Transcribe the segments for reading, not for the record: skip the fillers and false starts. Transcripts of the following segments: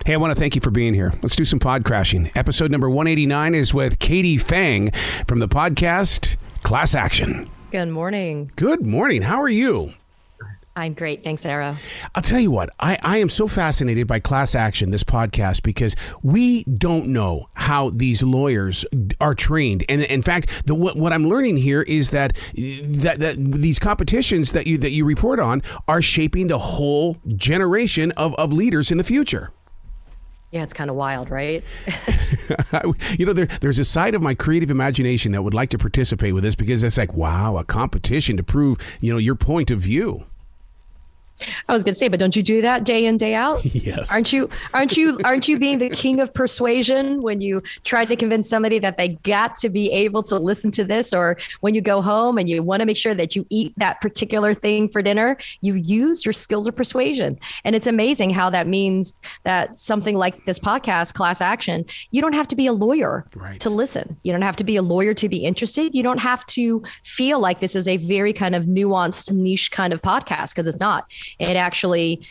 Hey, I want to thank you for being here. Let's do some pod crashing. Episode number 189 is with Katie Phang from the podcast Class Action. Good morning. Good morning. How are you? I'm great. Thanks, Arrow. I'll tell you what, I am so fascinated by Class Action, this podcast, because we don't know how these lawyers are trained. And in fact, what I'm learning here is that these competitions that you report on are shaping the whole generation of leaders in the future. Yeah, it's kind of wild, right? There's a side of my creative imagination that would like to participate with this, because it's like, wow, a competition to prove, your point of view. I was going to say, but don't you do that day in, day out? Yes. Aren't you being the king of persuasion when you try to convince somebody that they got to be able to listen to this, or when you go home and you want to make sure that you eat that particular thing for dinner, you use your skills of persuasion. And it's amazing how that means that something like this podcast, Class Action, you don't have to be a lawyer to listen. You don't have to be a lawyer to be interested. You don't have to feel like this is a very kind of nuanced niche kind of podcast, because it's not. It actually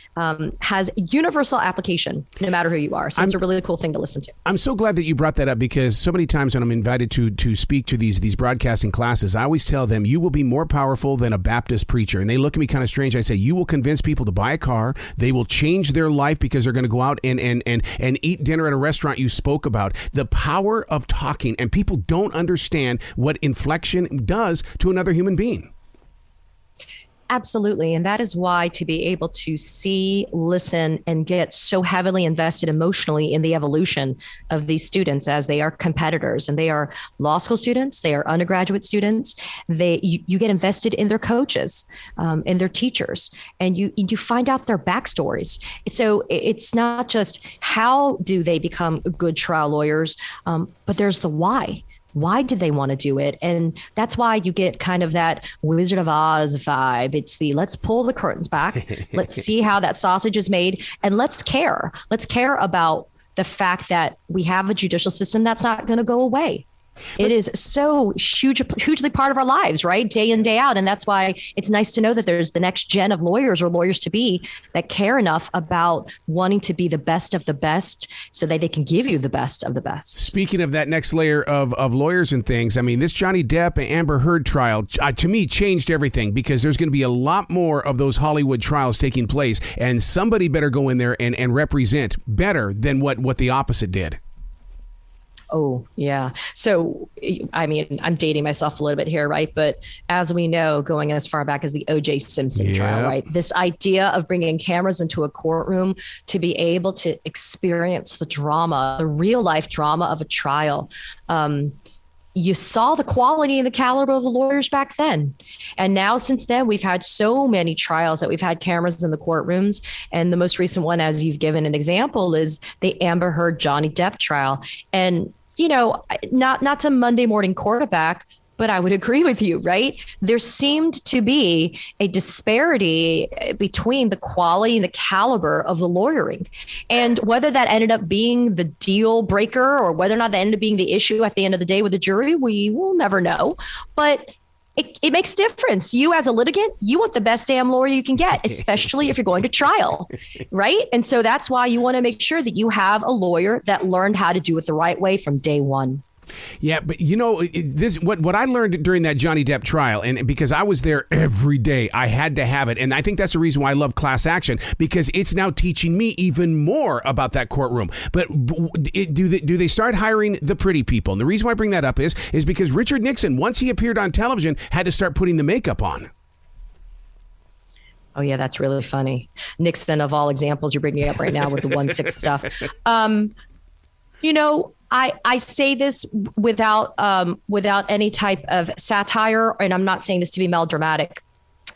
has universal application no matter who you are. So it's a really cool thing to listen to. I'm so glad that you brought that up, because so many times when I'm invited to speak to these broadcasting classes, I always tell them, you will be more powerful than a Baptist preacher. And they look at me kind of strange. I say, you will convince people to buy a car. They will change their life because they're going to go out and eat dinner at a restaurant you spoke about. The power of talking. And people don't understand what inflection does to another human being. Absolutely. And that is why to be able to see, listen, and get so heavily invested emotionally in the evolution of these students as they are competitors, and they are law school students, they are undergraduate students, you get invested in their coaches, in their teachers, and you find out their backstories. So it's not just how do they become good trial lawyers, but there's the why. Why did they want to do it? And that's why you get kind of that Wizard of Oz vibe. It's the let's pull the curtains back. Let's see how that sausage is made. And let's care. Let's care about the fact that we have a judicial system that's not going to go away. It is so hugely part of our lives, right? Day in, day out. And that's why it's nice to know that there's the next gen of lawyers or lawyers to be that care enough about wanting to be the best of the best so that they can give you the best of the best. Speaking of that next layer of lawyers and things, I mean, this Johnny Depp and Amber Heard trial, to me, changed everything, because there's going to be a lot more of those Hollywood trials taking place. And somebody better go in there and represent better than what the opposite did. Oh, yeah. So, I mean, I'm dating myself a little bit here, right? But as we know, going as far back as the O.J. Simpson trial, right? This idea of bringing cameras into a courtroom to be able to experience the drama, the real life drama of a trial. You saw the quality and the caliber of the lawyers back then. And now since then, we've had so many trials that we've had cameras in the courtrooms. And the most recent one, as you've given an example, is the Amber Heard Johnny Depp trial. And, not to Monday morning quarterback, but I would agree with you, right? There seemed to be a disparity between the quality and the caliber of the lawyering. And whether that ended up being the deal breaker or whether or not that ended up being the issue at the end of the day with the jury, we will never know. But it makes a difference. You as a litigant, you want the best damn lawyer you can get, especially if you're going to trial, right? And so that's why you want to make sure that you have a lawyer that learned how to do it the right way from day one. Yeah, but this what I learned during that Johnny Depp trial, and because I was there every day, I had to have it. And I think that's the reason why I love Class Action, because it's now teaching me even more about that courtroom. But do they start hiring the pretty people? And the reason why I bring that up is because Richard Nixon, once he appeared on television, had to start putting the makeup on. Oh, yeah, that's really funny. Nixon, of all examples you're bringing up right now with the 1-6 stuff. I say this without any type of satire, and I'm not saying this to be melodramatic.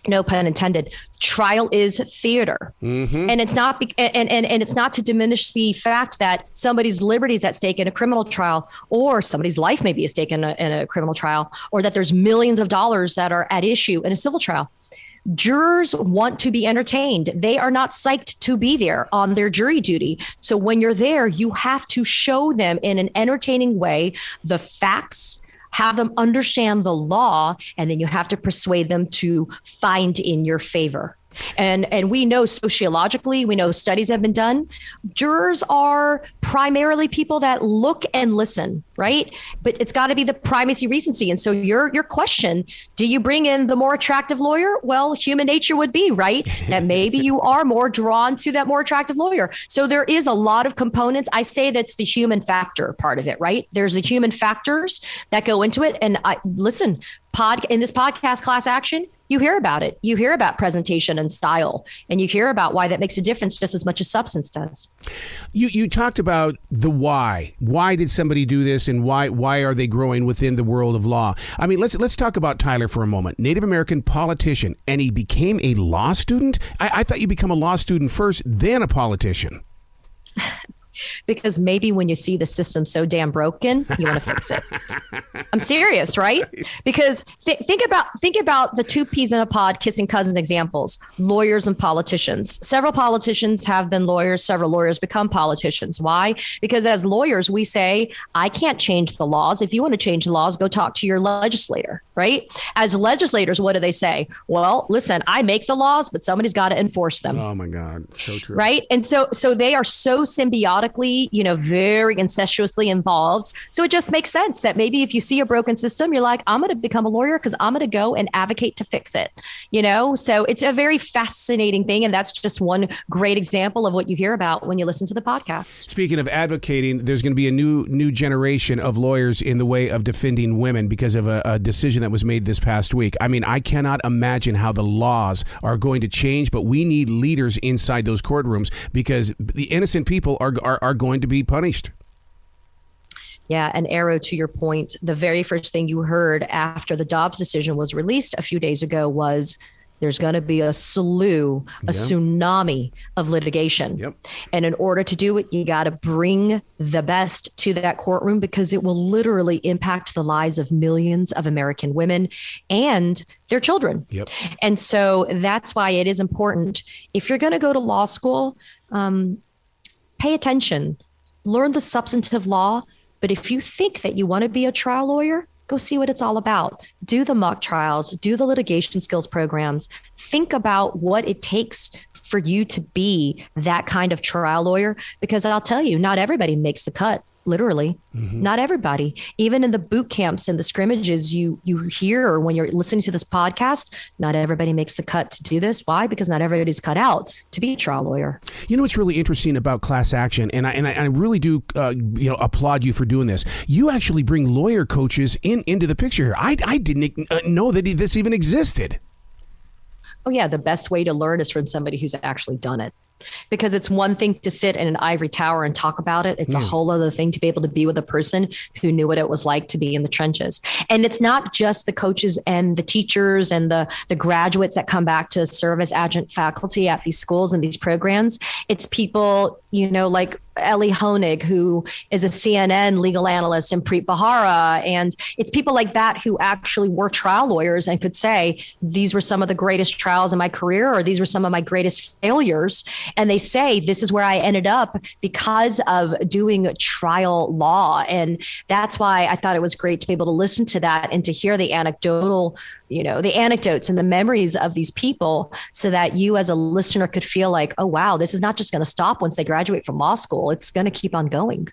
No pun intended. Trial is theater, and it's not and it's not to diminish the fact that somebody's liberty is at stake in a criminal trial, or somebody's life may be at stake in a criminal trial, or that there's millions of dollars that are at issue in a civil trial. Jurors want to be entertained. They are not psyched to be there on their jury duty. So when you're there, you have to show them in an entertaining way the facts, have them understand the law, and then you have to persuade them to find in your favor. And we know sociologically, we know studies have been done. Jurors are primarily people that look and listen, right? But it's got to be the primacy recency. And so your question, do you bring in the more attractive lawyer? Well, human nature would be, right, that maybe you are more drawn to that more attractive lawyer. So there is a lot of components. I say that's the human factor part of it, right? There's the human factors that go into it. And listen, in this podcast, Class Action, you hear about it. You hear about presentation and style, and you hear about why that makes a difference just as much as substance does. You talked about the why. Why did somebody do this, and why are they growing within the world of law? I mean, let's talk about Tyler for a moment. Native American politician, and he became a law student? I thought you become a law student first, then a politician. Because maybe when you see the system so damn broken, you want to fix it. I'm serious, right? Because think about the two peas in a pod kissing cousins examples, lawyers and politicians. Several politicians have been lawyers. Several lawyers become politicians. Why? Because as lawyers, we say, I can't change the laws. If you want to change the laws, go talk to your legislator, right? As legislators, what do they say? Well, listen, I make the laws, but somebody's got to enforce them. Oh, my God. So true. Right? And so they are so symbiotic, very incestuously involved. So it just makes sense that maybe if you see a broken system, you're like, I'm going to become a lawyer because I'm going to go and advocate to fix it. So it's a very fascinating thing. And that's just one great example of what you hear about when you listen to the podcast. Speaking of advocating, there's going to be a new generation of lawyers in the way of defending women because of a decision that was made this past week. I mean, I cannot imagine how the laws are going to change, but we need leaders inside those courtrooms because the innocent people are going to be punished. Yeah, and Arrow, to your point, the very first thing you heard after the Dobbs decision was released a few days ago was there's going to be a tsunami of litigation. Yep. And in order to do it, you got to bring the best to that courtroom because it will literally impact the lives of millions of American women and their children. Yep. And so that's why it is important. If you're going to go to law school, pay attention. Learn the substantive law, but if you think that you want to be a trial lawyer, go see what it's all about. Do the mock trials, do the litigation skills programs. Think about what it takes for you to be that kind of trial lawyer, because I'll tell you, not everybody makes the cut. Literally, not everybody. Even in the boot camps and the scrimmages you hear when you're listening to this podcast, not everybody makes the cut to do this. Why? Because not everybody's cut out to be a trial lawyer. You know what's really interesting about Class Action, and I really do applaud you for doing this. You actually bring lawyer coaches into the picture here. I didn't know that this even existed. Oh yeah, the best way to learn is from somebody who's actually done it. Because it's one thing to sit in an ivory tower and talk about it. It's a whole other thing to be able to be with a person who knew what it was like to be in the trenches. And it's not just the coaches and the teachers and the graduates that come back to serve as adjunct faculty at these schools and these programs. It's people, like Ellie Honig, who is a CNN legal analyst, and Preet Bharara. And it's people like that who actually were trial lawyers and could say, these were some of the greatest trials in my career, or these were some of my greatest failures. And they say, this is where I ended up because of doing trial law. And that's why I thought it was great to be able to listen to that and to hear the the anecdotes and the memories of these people, so that you as a listener could feel like, oh, wow, this is not just going to stop once they graduate from law school. It's going to keep on going.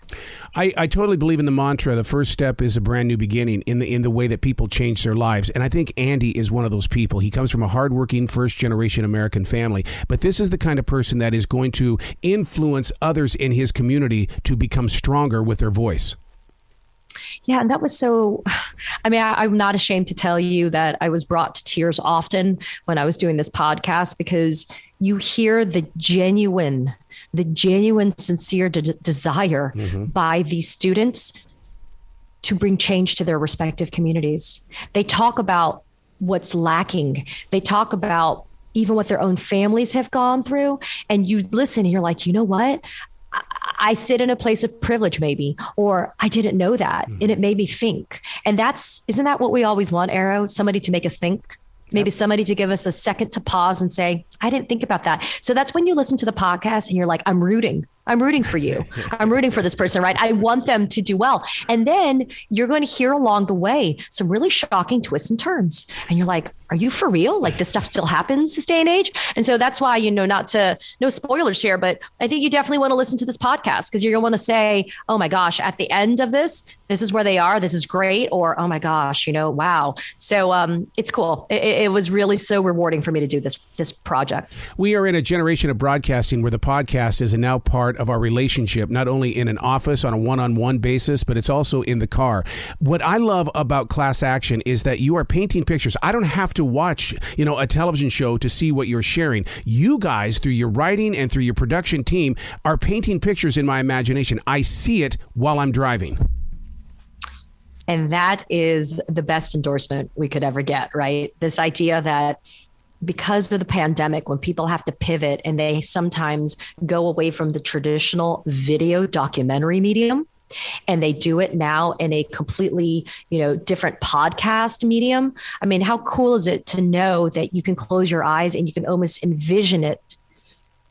I totally believe in the mantra, the first step is a brand new beginning, in the way that people change their lives. And I think Andy is one of those people. He comes from a hardworking first generation American family, but this is the kind of person that is going to influence others in his community to become stronger with their voice. Yeah, and that was I'm not ashamed to tell you that I was brought to tears often when I was doing this podcast, because you hear the genuine, sincere desire by these students to bring change to their respective communities. They talk about what's lacking. They talk about even what their own families have gone through. And you listen and you're like, you know what? I sit in a place of privilege, maybe, or I didn't know that. And it made me think. And isn't that what we always want, Arrow? Somebody to make us think, maybe somebody to give us a second to pause and say, I didn't think about that. So that's when you listen to the podcast and you're like, I'm rooting I'm rooting for you. I'm rooting for this person, right? I want them to do well. And then you're going to hear along the way some really shocking twists and turns. And you're like, are you for real? Like, this stuff still happens this day and age? And so that's why, no spoilers here, but I think you definitely want to listen to this podcast, because you're going to want to say, oh my gosh, at the end of this is where they are. This is great. Or, oh my gosh, wow. So it's cool. It was really so rewarding for me to do this project. We are in a generation of broadcasting where the podcast is now part of our relationship, not only in an office on a one-on-one basis, but it's also in the car. What I love about Class Action is that you are painting pictures. I don't have to watch, a television show to see what you're sharing. You guys, through your writing and through your production team, are painting pictures in my imagination. I see it while I'm driving. And that is the best endorsement we could ever get, right? This idea that because of the pandemic, when people have to pivot and they sometimes go away from the traditional video documentary medium, and they do it now in a completely, different podcast medium. I mean, how cool is it to know that you can close your eyes and you can almost envision it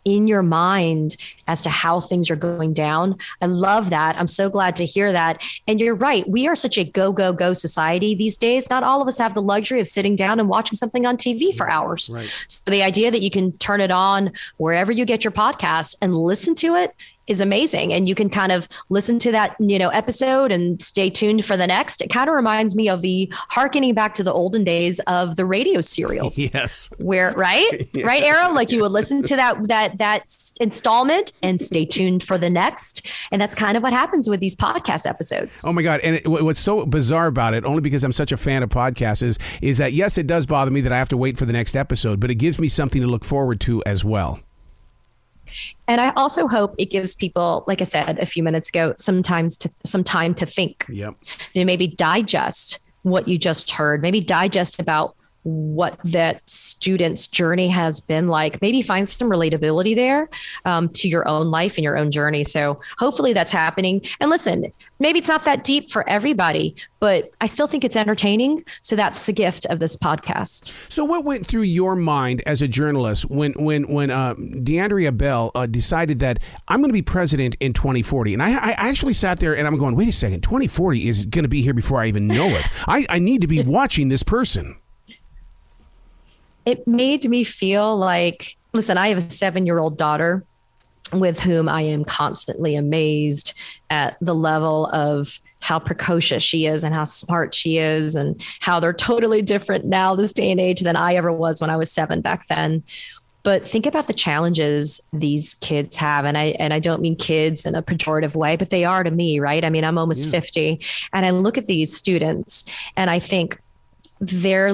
in your mind as to how things are going down? I love that. I'm so glad to hear that. And you're right. We are such a go, go, go society these days. Not all of us have the luxury of sitting down and watching something on TV for hours. Right. So the idea that you can turn it on wherever you get your podcasts and listen to it is amazing. And you can kind of listen to that, episode and stay tuned for the next. It kind of reminds me of the hearkening back to the olden days of the radio serials. Yes. Where, right? Yeah. Right, Arrow? Like, you would listen to that installment and stay tuned for the next. And that's kind of what happens with these podcast episodes. Oh my God. And what's so bizarre about it, only because I'm such a fan of podcasts, is that, yes, it does bother me that I have to wait for the next episode, but it gives me something to look forward to as well. And I also hope it gives people, like I said a few minutes ago, some time to think. Yep. Maybe digest what you just heard. Maybe digest about what that student's journey has been like. Maybe find some relatability there to your own life and your own journey. So hopefully that's happening. And listen, maybe it's not that deep for everybody, but I still think it's entertaining. So that's the gift of this podcast. So what went through your mind as a journalist when DeAndrea Bell decided that I'm going to be president in 2040? And I actually sat there and I'm going, wait a second, 2040 is going to be here before I even know it. I need to be watching this person. It made me feel like, listen, I have a 7-year-old daughter with whom I am constantly amazed at the level of how precocious she is and how smart she is and how they're totally different now this day and age than I ever was when I was 7 back then. But think about the challenges these kids have. And I don't mean kids in a pejorative way, but they are to me, right? I mean, I'm almost 50 and I look at these students and I think, their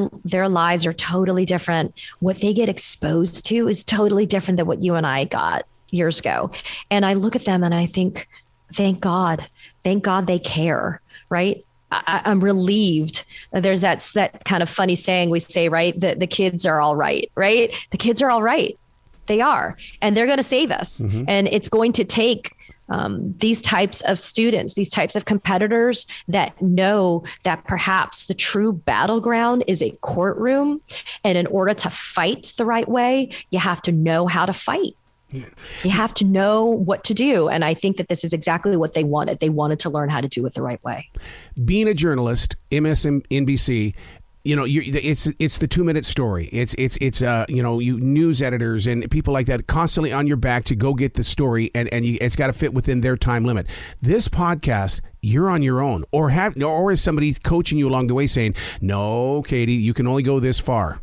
lives are totally different. What they get exposed to is totally different than what you and I got years ago. And I look at them and I think, thank God they care, right? I'm relieved. There's that kind of funny saying we say, right? The kids are all right? The kids are all right. They are. And they're going to save us. Mm-hmm. And it's going to take these types of students, these types of competitors that know that perhaps the true battleground is a courtroom. And in order to fight the right way, you have to know how to fight. Yeah. You have to know what to do. And I think that this is exactly what they wanted. They wanted to learn how to do it the right way. Being a journalist, MSNBC, it's the 2-minute story. It's you news editors and people like that constantly on your back to go get the story, and it's got to fit within their time limit. This podcast, you're on your own, or is somebody coaching you along the way saying, "No, Katie, you can only go this far."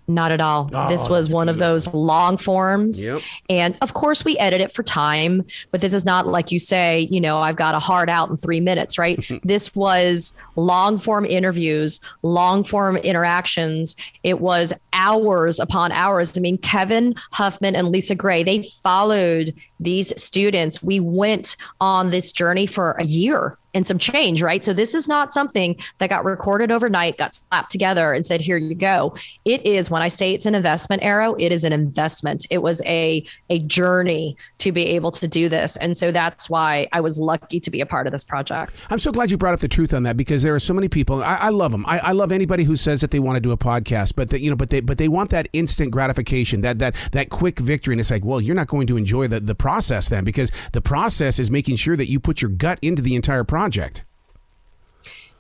Not at all. Oh, this was one of those long forms. Yep. And of course we edit it for time, but this is not like you say, I've got a hard out in 3 minutes, right? This was long form interviews, long form interactions. It was hours upon hours. I mean, Kevin Huffman and Lisa Gray, they followed these students. We went on this journey for a year and some change, right? So this is not something that got recorded overnight, got slapped together and said, here you go. It is, when I say it's an investment, Arrow, it is an investment. It was a journey to be able to do this. And so that's why I was lucky to be a part of this project. I'm so glad you brought up the truth on that, because there are so many people, I love them. I love anybody who says that they want to do a podcast, but they want that instant gratification, that quick victory. And it's like, well, you're not going to enjoy the process then? Because the process is making sure that you put your gut into the entire project.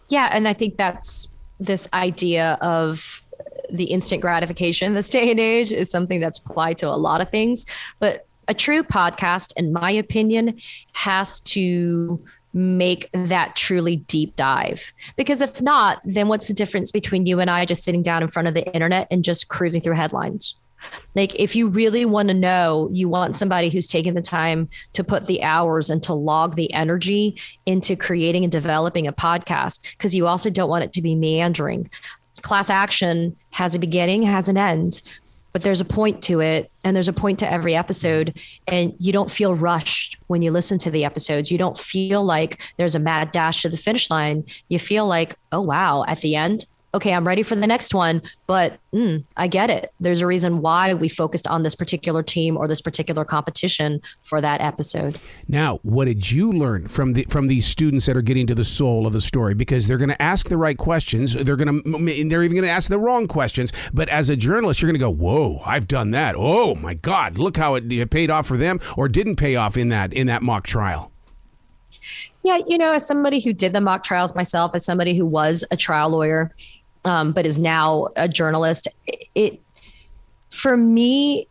Yeah, and I think that's this idea of the instant gratification this day and age is something that's applied to a lot of things. But a true podcast, in my opinion, has to make that truly deep dive. Because if not, then what's the difference between you and I just sitting down in front of the internet and just cruising through headlines? Like, if you really want to know, you want somebody who's taken the time to put the hours and to log the energy into creating and developing a podcast, because you also don't want it to be meandering. Class action has a beginning, has an end, but there's a point to it, and there's a point to every episode, and you don't feel rushed when you listen to the episodes. You don't feel like there's a mad dash to the finish line. You feel like, oh, wow, at the end, okay, I'm ready for the next one, but I get it. There's a reason why we focused on this particular team or this particular competition for that episode. Now, what did you learn from these students that are getting to the soul of the story? Because they're going to ask the right questions. They're even going to ask the wrong questions. But as a journalist, you're going to go, whoa, I've done that. Oh, my God, look how it paid off for them or didn't pay off in that mock trial. Yeah, as somebody who did the mock trials myself, as somebody who was a trial lawyer, but is now a journalist, for me,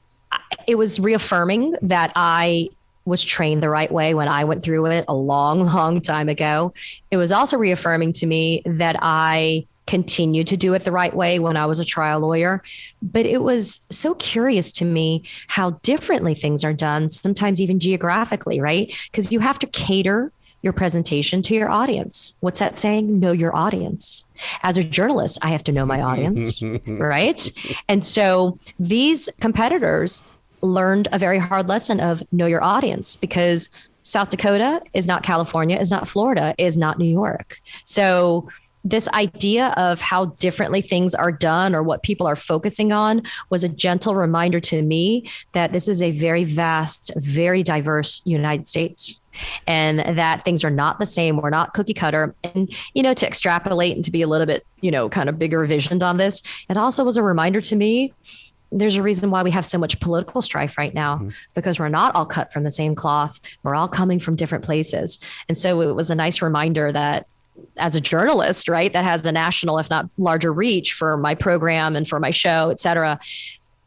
it was reaffirming that I was trained the right way when I went through it a long, long time ago. It was also reaffirming to me that I continued to do it the right way when I was a trial lawyer. But it was so curious to me how differently things are done, sometimes even geographically, right? Because you have to cater your presentation to your audience. What's that saying? Know your audience. As a journalist, I have to know my audience, right? And so these competitors learned a very hard lesson of know your audience, because South Dakota is not California, is not Florida, is not New York. So this idea of how differently things are done or what people are focusing on was a gentle reminder to me that this is a very vast, very diverse United States, and that things are not the same. We're not cookie cutter. And, to extrapolate and to be a little bit, kind of bigger visioned on this, it also was a reminder to me there's a reason why we have so much political strife right now, because we're not all cut from the same cloth. We're all coming from different places. And so it was a nice reminder that as a journalist, right, that has a national, if not larger reach for my program and for my show, et cetera,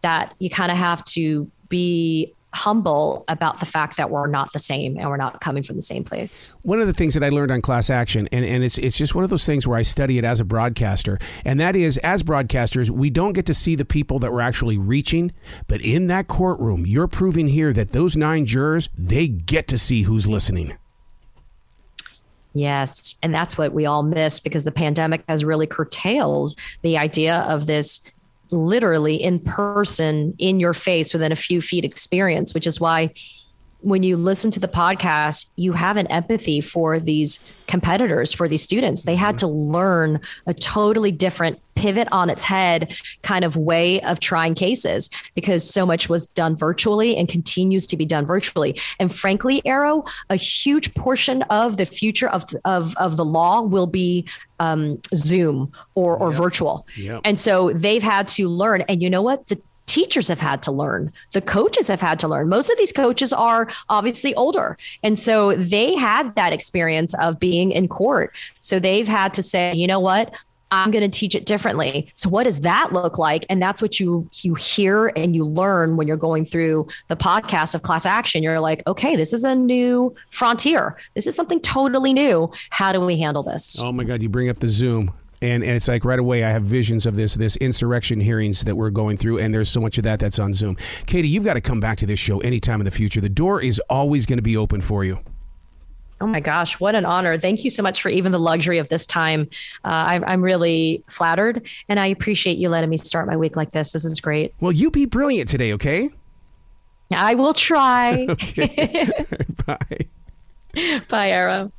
that you kind of have to be humble about the fact that we're not the same and we're not coming from the same place. One of the things that I learned on class action, and it's just one of those things where I study it as a broadcaster, and that is, as broadcasters, we don't get to see the people that we're actually reaching, but in that courtroom, you're proving here that those 9 jurors, they get to see who's listening. Yes. And that's what we all miss, because the pandemic has really curtailed the idea of this literally in person, in your face, within a few feet experience, which is why when you listen to the podcast, you have an empathy for these competitors, for these students. They had to learn a totally different pivot on its head kind of way of trying cases, because so much was done virtually and continues to be done virtually. And frankly, Arrow, a huge portion of the future of the law will be Zoom or virtual. Yep. And so they've had to learn. And you know what? The teachers have had to learn. The coaches have had to learn. Most of these coaches are obviously older. And so they had that experience of being in court. So they've had to say, you know what? I'm going to teach it differently. So what does that look like? And that's what you hear and you learn when you're going through the podcast of class action. You're like, okay, this is a new frontier. This is something totally new. How do we handle this? Oh my God, you bring up the Zoom. And it's like right away, I have visions of this insurrection hearings that we're going through. And there's so much of that's on Zoom. Katie, you've got to come back to this show anytime in the future. The door is always going to be open for you. Oh my gosh, what an honor. Thank you so much for even the luxury of this time. I'm really flattered, and I appreciate you letting me start my week like this. This is great. Well, you be brilliant today, okay? I will try. Okay. Bye. Bye, Arrow.